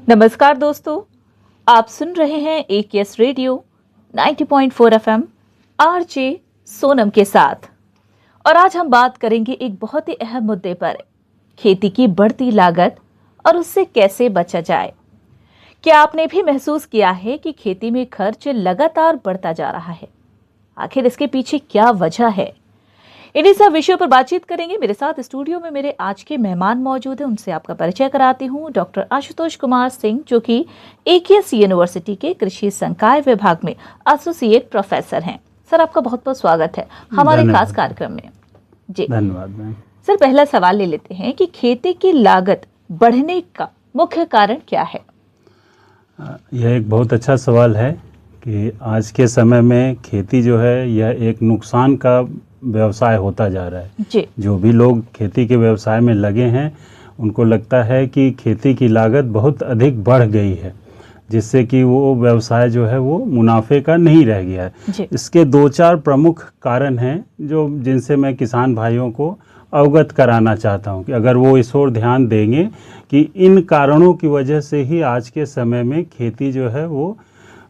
नमस्कार दोस्तों, आप सुन रहे हैं AKS radio 90.4 FM RJ Sonam के साथ। और आज हम बात करेंगे एक बहुत ही अहम मुद्दे पर, खेती की बढ़ती लागत और उससे कैसे बचा जाए। क्या आपने भी महसूस किया है कि खेती में खर्च लगातार बढ़ता जा रहा है? आखिर इसके पीछे क्या वजह है? इन्हीं सब विषयों पर बातचीत करेंगे। मेरे साथ स्टूडियो में मेरे आज के मेहमान मौजूद हैं, उनसे आपका परिचय कराती हूँ। डॉक्टर आशुतोष कुमार सिंह, जो कि AKS यूनिवर्सिटी के कृषि संकाय विभाग में एसोसिएट प्रोफेसर हैं। सर, आपका बहुत बहुत स्वागत है हमारे खास कार्यक्रम में। जी धन्यवाद मैम। सर, पहला सवाल ले लेते हैं कि खेती की लागत बढ़ने का मुख्य कारण क्या है? यह एक बहुत अच्छा सवाल है कि आज के समय में खेती जो है यह एक नुकसान का व्यवसाय होता जा रहा है। जी। जो भी लोग खेती के व्यवसाय में लगे हैं उनको लगता है कि खेती की लागत बहुत अधिक बढ़ गई है, जिससे कि वो व्यवसाय जो है वो मुनाफे का नहीं रह गया है। इसके दो चार प्रमुख कारण हैं जो जिनसे मैं किसान भाइयों को अवगत कराना चाहता हूं कि अगर वो इस ओर ध्यान देंगे कि इन कारणों की वजह से ही आज के समय में खेती जो है वो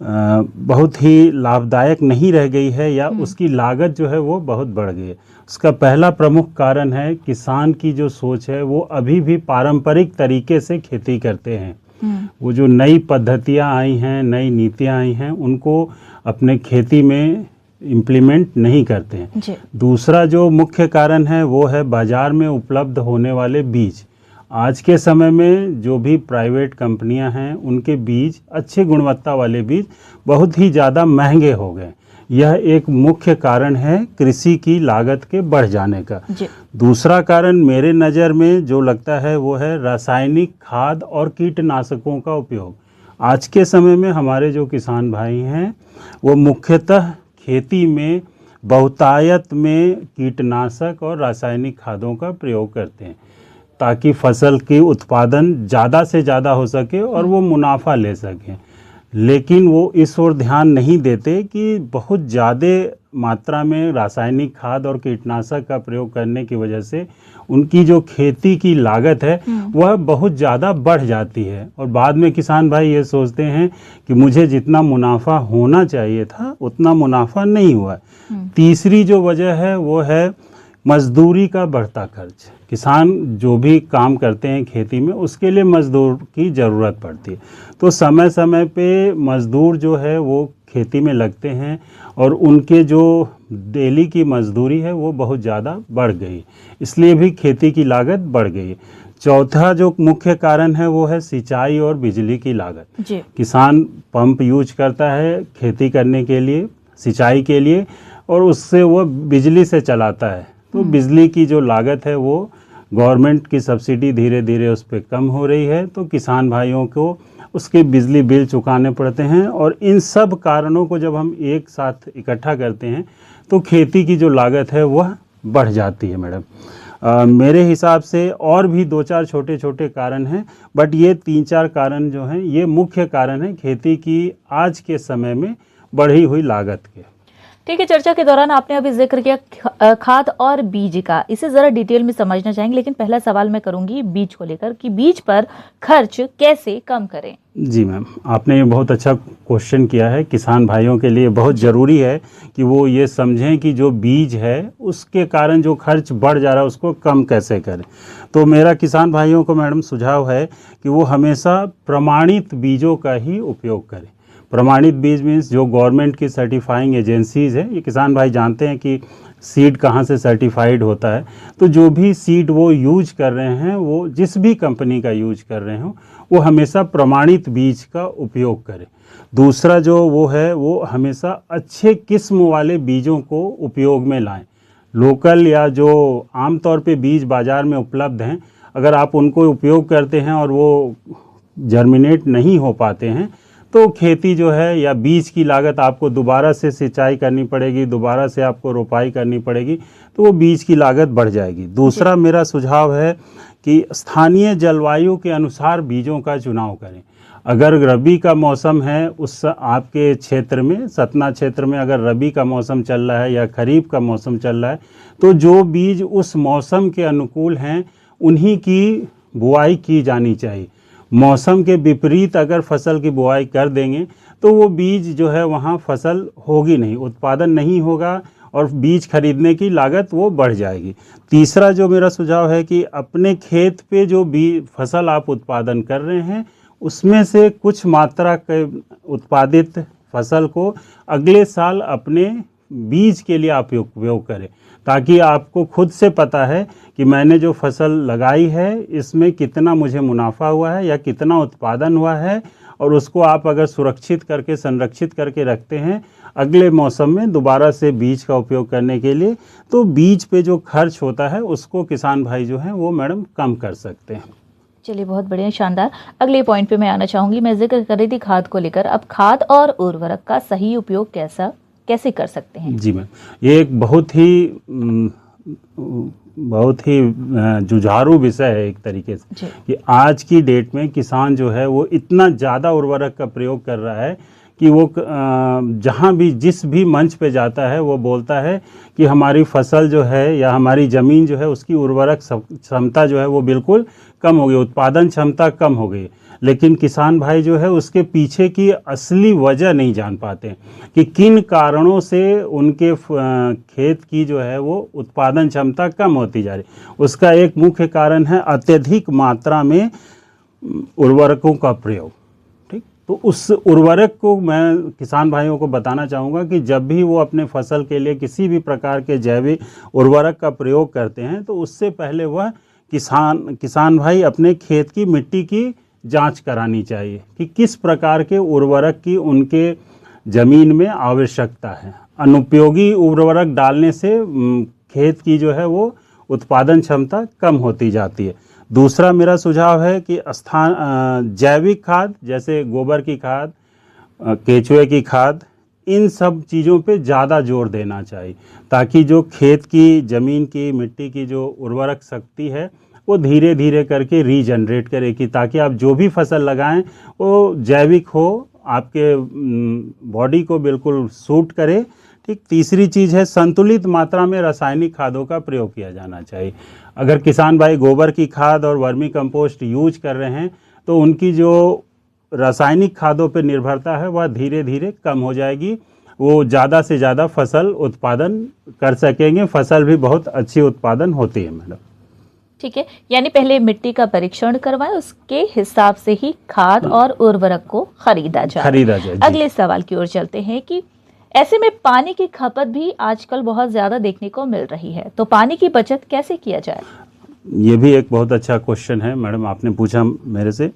बहुत ही लाभदायक नहीं रह गई है या उसकी लागत जो है वो बहुत बढ़ गई है। उसका पहला प्रमुख कारण है किसान की जो सोच है वो अभी भी पारंपरिक तरीके से खेती करते हैं। वो जो नई पद्धतियां आई हैं, नई नीतियां आई हैं, उनको अपने खेती में इम्प्लीमेंट नहीं करते हैं। दूसरा जो मुख्य कारण है वो है बाजार में उपलब्ध होने वाले बीज। आज के समय में जो भी प्राइवेट कंपनियां हैं उनके बीज, अच्छी गुणवत्ता वाले बीज बहुत ही ज़्यादा महंगे हो गए। यह एक मुख्य कारण है कृषि की लागत के बढ़ जाने का। दूसरा कारण मेरे नज़र में जो लगता है वो है रासायनिक खाद और कीटनाशकों का उपयोग। आज के समय में हमारे जो किसान भाई हैं वो मुख्यतः खेती में बहुतायत में कीटनाशक और रासायनिक खादों का प्रयोग करते हैं ताकि फसल की उत्पादन ज़्यादा से ज़्यादा हो सके और वो मुनाफा ले सकें। लेकिन वो इस ओर ध्यान नहीं देते कि बहुत ज़्यादा मात्रा में रासायनिक खाद और कीटनाशक का प्रयोग करने की वजह से उनकी जो खेती की लागत है वह बहुत ज़्यादा बढ़ जाती है और बाद में किसान भाई ये सोचते हैं कि मुझे जितना मुनाफा होना चाहिए था उतना मुनाफा नहीं हुआ। तीसरी जो वजह है वो है मजदूरी का बढ़ता खर्च। किसान जो भी काम करते हैं खेती में उसके लिए मजदूर की ज़रूरत पड़ती है, तो समय समय पे मजदूर जो है वो खेती में लगते हैं और उनके जो डेली की मजदूरी है वो बहुत ज़्यादा बढ़ गई, इसलिए भी खेती की लागत बढ़ गई। चौथा जो मुख्य कारण है वो है सिंचाई और बिजली की लागत। किसान पंप यूज करता है खेती करने के लिए, सिंचाई के लिए, और उससे वो बिजली से चलाता है, तो बिजली की जो लागत है वो गवर्नमेंट की सब्सिडी धीरे धीरे उस पर कम हो रही है, तो किसान भाइयों को उसके बिजली बिल चुकाने पड़ते हैं। और इन सब कारणों को जब हम एक साथ इकट्ठा करते हैं तो खेती की जो लागत है वह बढ़ जाती है। मैडम, मेरे हिसाब से और भी दो चार छोटे छोटे कारण हैं, बट ये तीन चार कारण जो हैं ये मुख्य कारण हैं खेती की आज के समय में बढ़ी हुई लागत के। ठीक है, चर्चा के दौरान आपने अभी जिक्र किया खाद और बीज का, इसे जरा डिटेल में समझना चाहेंगे, लेकिन पहला सवाल मैं करूंगी बीज को लेकर कि बीज पर खर्च कैसे कम करें। जी मैम, आपने ये बहुत अच्छा क्वेश्चन किया है। किसान भाइयों के लिए बहुत ज़रूरी है कि वो ये समझें कि जो बीज है उसके कारण जो खर्च बढ़ जा रहा है उसको कम कैसे करें। तो मेरा किसान भाइयों को मैडम सुझाव है कि वो हमेशा प्रमाणित बीजों का ही उपयोग करें। प्रमाणित बीज मीन्स जो गवर्नमेंट की सर्टिफाइंग एजेंसीज़ है, ये किसान भाई जानते हैं कि सीड कहाँ से सर्टिफाइड होता है, तो जो भी सीड वो यूज कर रहे हैं, वो जिस भी कंपनी का यूज कर रहे हो, वो हमेशा प्रमाणित बीज का उपयोग करें। दूसरा जो वो है वो हमेशा अच्छे किस्म वाले बीजों को उपयोग में लाएं। लोकल या जो आमतौर पे बीज बाज़ार में उपलब्ध हैं, अगर आप उनको उपयोग करते हैं और वो जर्मिनेट नहीं हो पाते हैं तो खेती जो है या बीज की लागत आपको दोबारा से सिंचाई करनी पड़ेगी, दोबारा से आपको रोपाई करनी पड़ेगी, तो वो बीज की लागत बढ़ जाएगी। दूसरा मेरा सुझाव है कि स्थानीय जलवायु के अनुसार बीजों का चुनाव करें। अगर रबी का मौसम है, उस आपके क्षेत्र में, सतना क्षेत्र में अगर रबी का मौसम चल रहा है या खरीफ का मौसम चल रहा है, तो जो बीज उस मौसम के अनुकूल हैं उन्हीं की बुआई की जानी चाहिए। मौसम के विपरीत अगर फसल की बुआई कर देंगे तो वो बीज जो है वहाँ फसल होगी नहीं, उत्पादन नहीं होगा और बीज खरीदने की लागत वो बढ़ जाएगी। तीसरा जो मेरा सुझाव है कि अपने खेत पे जो फसल आप उत्पादन कर रहे हैं उसमें से कुछ मात्रा के उत्पादित फसल को अगले साल अपने बीज के लिए आप उपयोग करें, ताकि आपको खुद से पता है कि मैंने जो फसल लगाई है इसमें कितना मुझे मुनाफा हुआ है या कितना उत्पादन हुआ है, और उसको आप अगर सुरक्षित करके संरक्षित करके रखते हैं अगले मौसम में दोबारा से बीज का उपयोग करने के लिए, तो बीज पे जो खर्च होता है उसको किसान भाई जो हैं वो मैडम कम कर सकते हैं। चलिए, बहुत बढ़िया, शानदार। अगले पॉइंट पे मैं आना चाहूँगी। मैं जिक्र कर रही थी खाद को लेकर। अब खाद और उर्वरक का सही उपयोग कैसे कर सकते हैं? जी मैम, ये एक बहुत ही जुझारू विषय है एक तरीके से कि आज की डेट में किसान जो है वो इतना ज़्यादा उर्वरक का प्रयोग कर रहा है कि वो जहाँ भी जिस भी मंच पे जाता है वो बोलता है कि हमारी फसल जो है या हमारी ज़मीन जो है उसकी उर्वरक क्षमता जो है वो बिल्कुल कम हो गई, उत्पादन क्षमता कम हो गई। लेकिन किसान भाई जो है उसके पीछे की असली वजह नहीं जान पाते कि किन कारणों से उनके खेत की जो है वो उत्पादन क्षमता कम होती जा रही। उसका एक मुख्य कारण है अत्यधिक मात्रा में उर्वरकों का प्रयोग। ठीक, तो उस उर्वरक को मैं किसान भाइयों को बताना चाहूँगा कि जब भी वो अपने फसल के लिए किसी भी प्रकार के जैविक उर्वरक का प्रयोग करते हैं तो उससे पहले वह किसान भाई अपने खेत की मिट्टी की जांच करानी चाहिए कि किस प्रकार के उर्वरक की उनके ज़मीन में आवश्यकता है। अनुपयोगी उर्वरक डालने से खेत की जो है वो उत्पादन क्षमता कम होती जाती है। दूसरा मेरा सुझाव है कि जैविक खाद जैसे गोबर की खाद, केचुए की खाद, इन सब चीज़ों पे ज़्यादा जोर देना चाहिए ताकि जो खेत की ज़मीन की मिट्टी की जो उर्वरक शक्ति है वो धीरे धीरे करके रीजनरेट करे, कि ताकि आप जो भी फसल लगाएं वो जैविक हो, आपके बॉडी को बिल्कुल सूट करे। ठीक, तीसरी चीज़ है संतुलित मात्रा में रासायनिक खादों का प्रयोग किया जाना चाहिए। अगर किसान भाई गोबर की खाद और वर्मी कंपोस्ट यूज कर रहे हैं तो उनकी जो रासायनिक खादों पर निर्भरता है वह धीरे धीरे कम हो जाएगी, वो ज़्यादा से ज़्यादा फसल उत्पादन कर सकेंगे। फसल भी बहुत अच्छी उत्पादन होती है मैडम। ठीक है, यानी पहले मिट्टी का परीक्षण करवाएं, उसके हिसाब से ही खाद और उर्वरक को खरीदा जाए। अगले सवाल की ओर चलते हैं कि ऐसे में पानी की खपत भी आजकल बहुत ज्यादा देखने को मिल रही है, तो पानी की बचत कैसे किया जाए? ये भी एक बहुत अच्छा क्वेश्चन है मैडम, आपने पूछा मेरे से।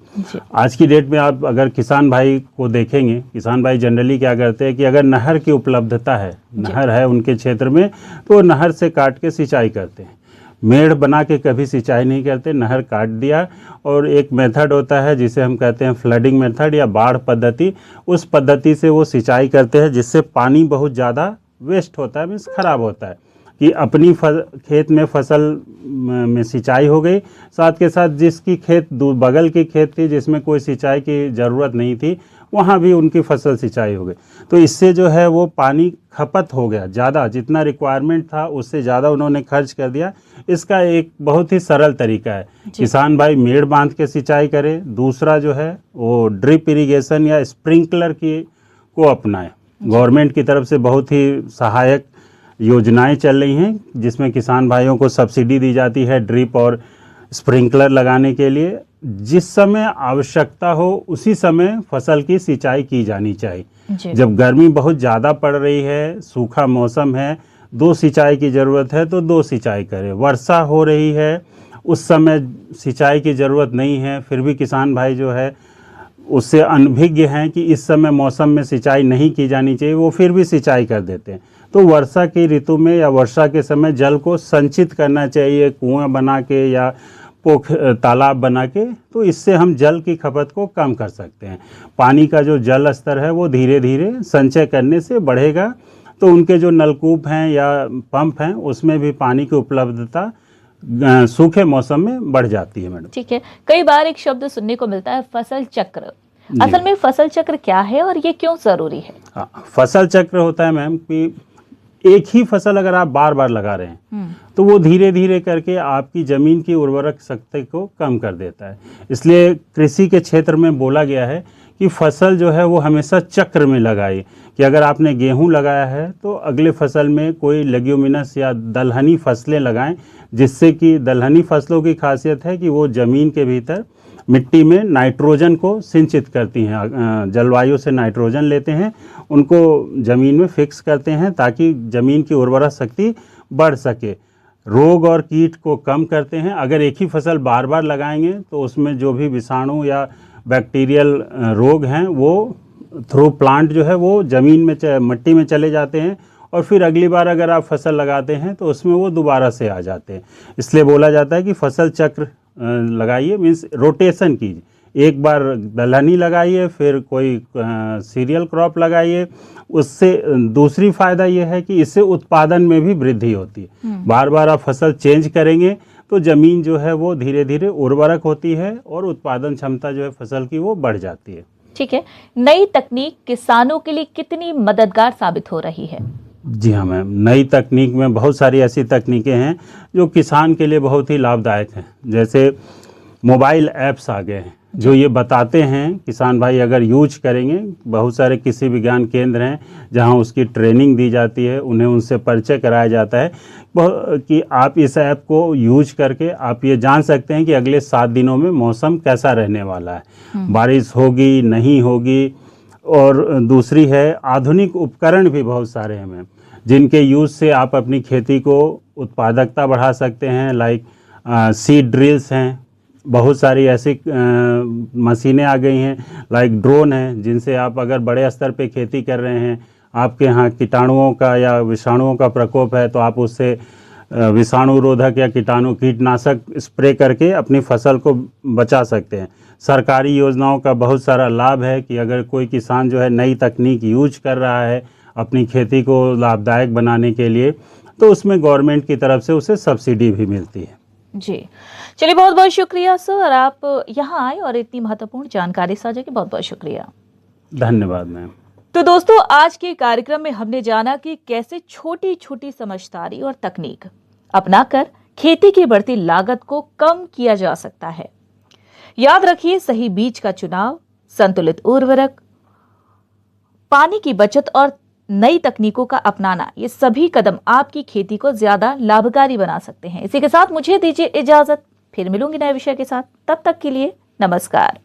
आज की डेट में आप अगर किसान भाई को देखेंगे, किसान भाई जनरली क्या करते हैं कि अगर नहर की उपलब्धता है, नहर है उनके क्षेत्र में, तो नहर से काट के सिंचाई करते हैं। मेड़ बना के कभी सिंचाई नहीं करते, नहर काट दिया। और एक मेथड होता है जिसे हम कहते हैं फ्लडिंग मेथड या बाढ़ पद्धति, उस पद्धति से वो सिंचाई करते हैं, जिससे पानी बहुत ज़्यादा वेस्ट होता है, मीन्स खराब होता है कि अपनी खेत में फसल में सिंचाई हो गई, साथ के साथ जिसकी खेत बगल की खेत थी जिसमें कोई सिंचाई की ज़रूरत नहीं थी वहाँ भी उनकी फसल सिंचाई हो गई। तो इससे जो है वो पानी खपत हो गया ज़्यादा, जितना रिक्वायरमेंट था उससे ज़्यादा उन्होंने खर्च कर दिया। इसका एक बहुत ही सरल तरीका है, किसान भाई मेड़ बांध के सिंचाई करे। दूसरा जो है वो ड्रिप इरिगेशन या स्प्रिंकलर को अपनाएं। गवर्नमेंट की तरफ से बहुत ही सहायक योजनाएं चल रही हैं जिसमें किसान भाइयों को सब्सिडी दी जाती है ड्रिप और स्प्रिंकलर लगाने के लिए। जिस समय आवश्यकता हो उसी समय फसल की सिंचाई की जानी चाहिए। जब गर्मी बहुत ज़्यादा पड़ रही है, सूखा मौसम है, 2 सिंचाई की ज़रूरत है तो 2 सिंचाई करें। वर्षा हो रही है उस समय सिंचाई की ज़रूरत नहीं है, फिर भी किसान भाई जो है उससे अनभिज्ञ हैं कि इस समय मौसम में सिंचाई नहीं की जानी चाहिए, वो फिर भी सिंचाई कर देते हैं। तो वर्षा की ऋतु में या वर्षा के समय जल को संचित करना चाहिए, कुआं बना के या तालाब बना के, तो इससे हम जल की खपत को कम कर सकते हैं। पानी का जो जल स्तर है वो धीरे धीरे संचय करने से बढ़ेगा, तो उनके जो नलकूप हैं या पंप हैं उसमें भी पानी की उपलब्धता सूखे मौसम में बढ़ जाती है मैडम। ठीक है, कई बार एक शब्द सुनने को मिलता है फसल चक्र। असल में फसल चक्र क्या है और ये क्यों जरूरी है? फसल चक्र होता है मैम कि एक ही फसल अगर आप बार बार लगा रहे हैं तो वो धीरे धीरे करके आपकी ज़मीन की उर्वरक शक्ति को कम कर देता है। इसलिए कृषि के क्षेत्र में बोला गया है कि फसल जो है वो हमेशा चक्र में लगाइए, कि अगर आपने गेहूं लगाया है तो अगले फसल में कोई लेग्यूमिनस या दलहनी फसलें लगाएं, जिससे कि दलहनी फसलों की खासियत है कि वो ज़मीन के भीतर मिट्टी में नाइट्रोजन को सिंचित करती हैं, जलवायु से नाइट्रोजन लेते हैं, उनको ज़मीन में फिक्स करते हैं ताकि ज़मीन की उर्वरा शक्ति बढ़ सके, रोग और कीट को कम करते हैं। अगर एक ही फसल बार बार लगाएंगे तो उसमें जो भी विषाणु या बैक्टीरियल रोग हैं वो थ्रू प्लांट जो है वो ज़मीन में मिट्टी में चले जाते हैं और फिर अगली बार अगर आप फसल लगाते हैं तो उसमें वो दोबारा से आ जाते हैं। इसलिए बोला जाता है कि फसल चक्र लगाइए, मीन्स रोटेशन कीजिए। एक बार दलहनी लगाइए, फिर कोई सीरियल क्रॉप लगाइए। उससे दूसरी फ़ायदा ये है कि इससे उत्पादन में भी वृद्धि होती है। बार बार आप फसल चेंज करेंगे तो ज़मीन जो है वो धीरे धीरे उर्वरक होती है और उत्पादन क्षमता जो है फसल की वो बढ़ जाती है। ठीक है, नई तकनीक किसानों के लिए कितनी मददगार साबित हो रही है? जी हाँ मैम, नई तकनीक में बहुत सारी ऐसी तकनीकें हैं जो किसान के लिए बहुत ही लाभदायक हैं। जैसे मोबाइल ऐप्स आ गए हैं जो ये बताते हैं, किसान भाई अगर यूज करेंगे, बहुत सारे कृषि विज्ञान केंद्र हैं जहां उसकी ट्रेनिंग दी जाती है, उन्हें उनसे परिचय कराया जाता है कि आप इस ऐप को यूज करके आप ये जान सकते हैं कि अगले 7 दिनों में मौसम कैसा रहने वाला है, बारिश होगी नहीं होगी। और दूसरी है आधुनिक उपकरण भी बहुत सारे हैं मैम, जिनके यूज़ से आप अपनी खेती को उत्पादकता बढ़ा सकते हैं। लाइक सीड ड्रिल्स हैं, बहुत सारी ऐसी मशीनें आ गई हैं, लाइक ड्रोन है, जिनसे आप अगर बड़े स्तर पे खेती कर रहे हैं, आपके यहाँ कीटाणुओं का या विषाणुओं का प्रकोप है तो आप उससे विषाणुरोधक या कीटनाशक स्प्रे करके अपनी फसल को बचा सकते हैं। सरकारी योजनाओं का बहुत सारा लाभ है कि अगर कोई किसान जो है नई तकनीक यूज कर रहा है अपनी खेती को लाभदायक बनाने के लिए, तो उसमें गवर्नमेंट की तरफ से उसे सब्सिडी भी मिलती है। जी, चलिए बहुत बहुत शुक्रिया सर, आप यहाँ आए और इतनी महत्वपूर्ण जानकारी साझा की, बहुत बहुत शुक्रिया। धन्यवाद मैम। तो दोस्तों, आज के कार्यक्रम में हमने जाना कि कैसे छोटी छोटी समझदारी और तकनीक अपनाकर खेती की बढ़ती लागत को कम किया जा सकता है। याद रखिए, सही बीज का चुनाव, संतुलित उर्वरक, पानी की बचत और नई तकनीकों का अपनाना, ये सभी कदम आपकी खेती को ज्यादा लाभकारी बना सकते हैं। इसी के साथ मुझे दीजिए इजाजत, फिर मिलूंगी नए विषय के साथ। तब तक के लिए नमस्कार।